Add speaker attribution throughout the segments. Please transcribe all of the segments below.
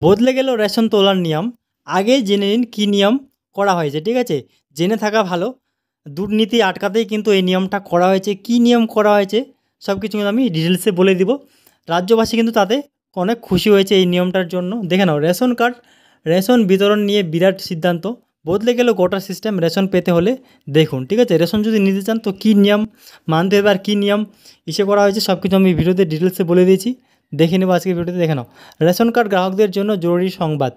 Speaker 1: বদলে গেল রেশন তোলার নিয়ম। আগেই জেনে নিন কী নিয়ম করা হয়েছে, ঠিক আছে? জেনে থাকা ভালো। দুর্নীতি আটকাতেই কিন্তু এই নিয়মটা করা হয়েছে। কী নিয়ম করা হয়েছে সব কিছু কিন্তু আমি ডিটেলসে বলে দিব। রাজ্যবাসী কিন্তু তাতে অনেক খুশি হয়েছে এই নিয়মটার জন্য। দেখে নাও, রেশন বিতরণ নিয়ে বিরাট সিদ্ধান্ত। বদলে গেল গোটা সিস্টেম রেশন পেতে হলে। দেখুন, ঠিক আছে, রেশন যদি নিতে চান তো কী নিয়ম মানতে হবে আর কী নিয়ম করা হয়েছে সব কিছু আমি ভিডিওতে ডিটেলসে বলে দিয়েছি। দেখে নেবো আজকে ভিডিওতে। দেখে নাও, রেশন কার্ড গ্রাহকদের জন্য জরুরি সংবাদ।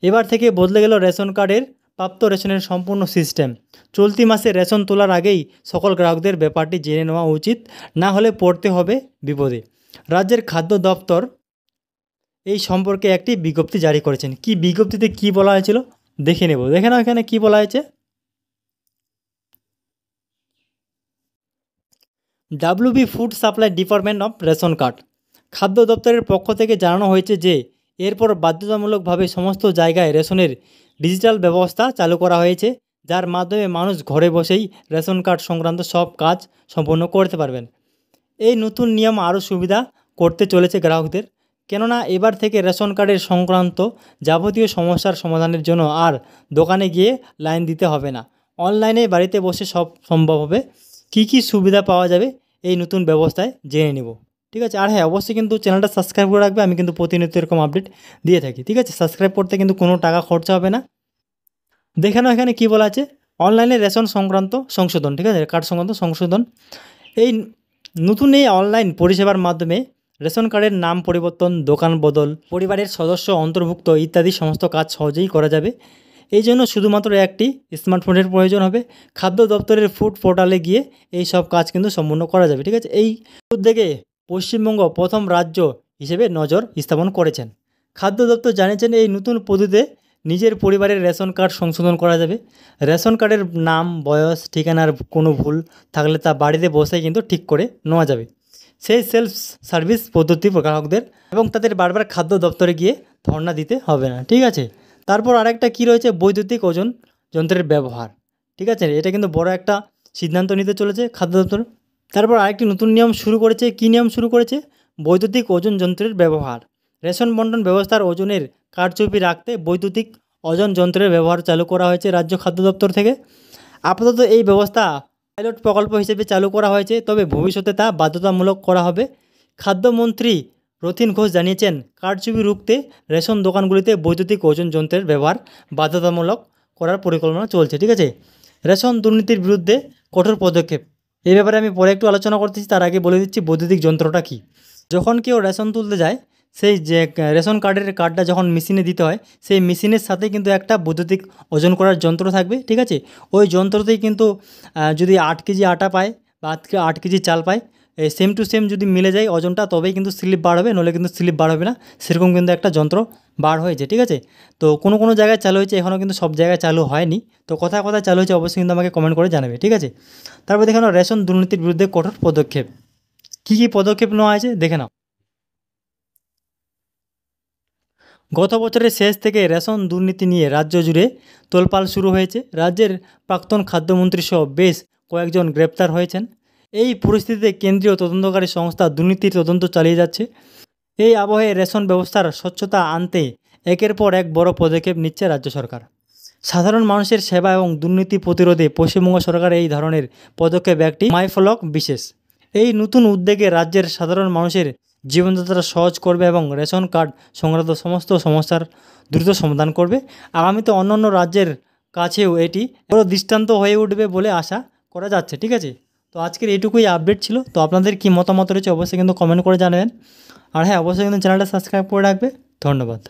Speaker 1: এবার থেকে বদলে গেল রেশন কার্ডের প্রাপ্ত রেশনের সম্পূর্ণ সিস্টেম। চলতি মাসে রেশন তোলার আগেই সকল গ্রাহকদের ব্যাপারটি জেনে নেওয়া উচিত, না হলে পড়তে হবে বিপদে। রাজ্যের খাদ্য দপ্তর এই সম্পর্কে একটি বিজ্ঞপ্তি জারি করেছেন। কি বিজ্ঞপ্তিতে কি বলা হয়েছিল দেখে নেব। দেখে নাও এখানে কি বলা হয়েছে। WB food supply department of ration card, খাদ্য দপ্তরের পক্ষ থেকে জানানো হয়েছে যে এরপর বাধ্যতামূলকভাবে সমস্ত জায়গায় রেশনের ডিজিটাল ব্যবস্থা চালু করা হয়েছে, যার মাধ্যমে মানুষ ঘরে বসেই রেশন কার্ড সংক্রান্ত সব কাজ সম্পন্ন করতে পারবেন। এই নতুন নিয়ম আরও সুবিধা করতে চলেছে গ্রাহকদের, কেননা এবার থেকে রেশন কার্ডের সংক্রান্ত যাবতীয় সমস্যার সমাধানের জন্য আর দোকানে গিয়ে লাইন দিতে হবে না। অনলাইনে বাড়িতে বসে সব সম্ভব হবে। কী কী সুবিধা পাওয়া যাবে এই নতুন ব্যবস্থায় জেনে নেব, ঠিক আছে? আর হ্যাঁ, অবশ্যই কিন্তু চ্যানেলটা সাবস্ক্রাইব করে রাখবে। আমি কিন্তু প্রতিনিয়ত এরকম আপডেট দিয়ে থাকি, ঠিক আছে? সাবস্ক্রাইব করতে কিন্তু কোনো টাকা খরচা হবে না। দেখে নাও এখানে কী বলা আছে। অনলাইনে রেশন সংক্রান্ত সংশোধন, ঠিক আছে, কার্ড সংক্রান্ত সংশোধন। এই নতুন এই অনলাইন পরিষেবার মাধ্যমে রেশন কার্ডের নাম পরিবর্তন, দোকান বদল, পরিবারের সদস্য অন্তর্ভুক্ত ইত্যাদি সমস্ত কাজ সহজেই করা যাবে। এই জন্য শুধুমাত্র একটি স্মার্টফোনের প্রয়োজন হবে। খাদ্য দপ্তরের ফুড পোর্টালে গিয়ে এই সব কাজ কিন্তু সম্পূর্ণ করা যাবে, ঠিক আছে? এই উদ্যোগে পশ্চিমবঙ্গ প্রথম রাজ্য হিসেবে নজর স্থাপন করেছেন। খাদ্য দপ্তর জানিয়েছেন এই নতুন পদ্ধতিতে নিজের পরিবারের রেশন কার্ড সংশোধন করা যাবে। রেশন কার্ডের নাম, বয়স, ঠিকানার কোনো ভুল থাকলে তা বাড়িতে বসেই কিন্তু ঠিক করে নেওয়া যাবে। সেই সেলফ সার্ভিস পদ্ধতি গ্রাহকদের, এবং তাদের বারবার খাদ্য দপ্তরে গিয়ে ধর্ণা দিতে হবে না, ঠিক আছে? তারপর আরেকটা কী রয়েছে, বৈদ্যুতিক ওজন যন্ত্রের ব্যবহার, ঠিক আছে? এটা কিন্তু বড় একটা সিদ্ধান্ত নিতে চলেছে খাদ্য দপ্তর। তারপর আরেকটি নতুন নিয়ম শুরু করেছে। কী নিয়ম শুরু করেছে? বৈদ্যুতিক ওজন যন্ত্রের ব্যবহার। রেশন বণ্টন ব্যবস্থার ওজনের কারচুপি রাখতে বৈদ্যুতিক ওজন যন্ত্রের ব্যবহার চালু করা হয়েছে রাজ্য খাদ্য দপ্তর থেকে। আপাতত এই ব্যবস্থা পাইলট প্রকল্প হিসেবে চালু করা হয়েছে, তবে ভবিষ্যতে তা বাধ্যতামূলক করা হবে। খাদ্যমন্ত্রী রথীন ঘোষ জানিয়েছেন, কারচুপি রুখতে রেশন দোকানগুলিতে বৈদ্যুতিক ওজন যন্ত্রের ব্যবহার বাধ্যতামূলক করার পরিকল্পনা চলছে, ঠিক আছে? রেশন দুর্নীতির বিরুদ্ধে কঠোর পদক্ষেপ, এই ব্যাপারে আমি পরে একটু আলোচনা করতেছি। তার আগে বলে দিচ্ছি বৈদ্যুতিক যন্ত্রটা কী। যখন কেউ রেশন তুলতে যায়, সেই যে রেশন কার্ডটা যখন মেশিনে দিতে হয়, সেই মেশিনের সাথে কিন্তু একটা বৈদ্যুতিক ওজন করার যন্ত্র থাকবে, ঠিক আছে? ওই যন্ত্রতেই কিন্তু যদি 8 কেজি আটা পায় বা 8 কেজি চাল পায়, সেম টু সেম যদি মিলে যায় ওজনটা, তবেই কিন্তু স্লিপ বার হবে, নইলে কিন্তু স্লিপ বার হবে না। সেরকম কিন্তু একটা যন্ত্র বার হয়েছে, ঠিক আছে? তো কোনো কোনো জায়গায় চালু হয়েছে, এখনও কিন্তু সব জায়গায় চালু হয়নি। তো কোথায় কোথায় চালু হয়েছে অবশ্যই কিন্তু আমাকে কমেন্ট করে জানাবে, ঠিক আছে? তারপর দেখে নাও রেশন দুর্নীতির বিরুদ্ধে কঠোর পদক্ষেপ। কী কী পদক্ষেপ নেওয়া হয়েছে দেখে নাও। গত বছরের শেষ থেকে রেশন দুর্নীতি নিয়ে রাজ্য জুড়ে তোলপাড় শুরু হয়েছে। রাজ্যের প্রাক্তন খাদ্যমন্ত্রী সহ বেশ কয়েকজন গ্রেপ্তার হয়েছেন। এই পরিস্থিতিতে কেন্দ্রীয় তদন্তকারী সংস্থা দুর্নীতির তদন্ত চালিয়ে যাচ্ছে। এই আবহে রেশন ব্যবস্থার স্বচ্ছতা আনতে একের পর এক বড় পদক্ষেপ নিচ্ছে রাজ্য সরকার। সাধারণ মানুষের সেবা এবং দুর্নীতি প্রতিরোধে পশ্চিমবঙ্গ সরকার এই ধরনের পদক্ষেপ একটি মাইলফলক বিশেষ। এই নতুন উদ্যোগে রাজ্যের সাধারণ মানুষের জীবনযাত্রা সহজ করবে এবং রেশন কার্ড সংক্রান্ত সমস্ত সমস্যার দ্রুত সমাধান করবে। আগামীতে অন্যান্য রাজ্যের কাছেও এটি বড় দৃষ্টান্ত হয়ে উঠবে বলে আশা করা যাচ্ছে, ঠিক আছে? তো আজকের এইটুকুই আপডেট ছিল। তো আপনাদের কি মতামত রয়েছে অবশ্যই কিন্তু কমেন্ট করে জানাবেন। আর হ্যাঁ, অবশ্যই কিন্তু চ্যানেলটা সাবস্ক্রাইব করে রাখবে। ধন্যবাদ।